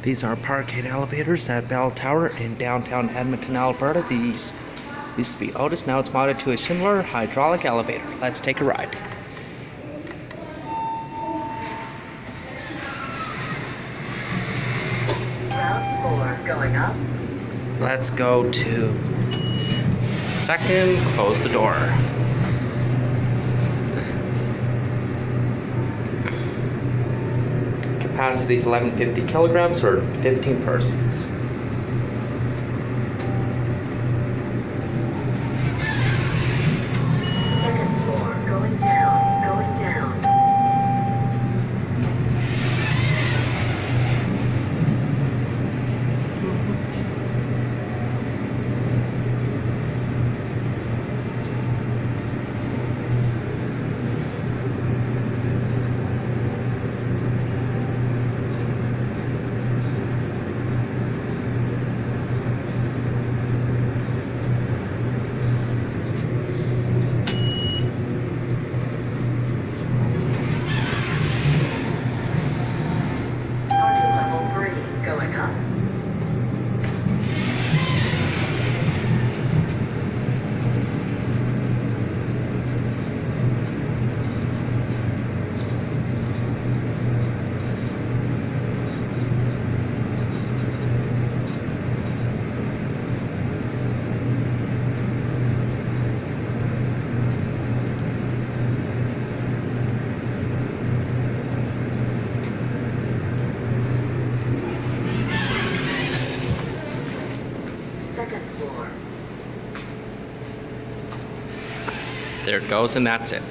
These are parkade elevators at Bell Tower in downtown Edmonton, Alberta. These used to be Otis, now it's modded to a Schindler hydraulic elevator. Let's take a ride. Ground 4 going up. Let's go to second, close the door. Capacity is 1150 kilograms or 15 persons. Second floor going down, going down. Parking level 3 going up. Second floor. There it goes, and that's it.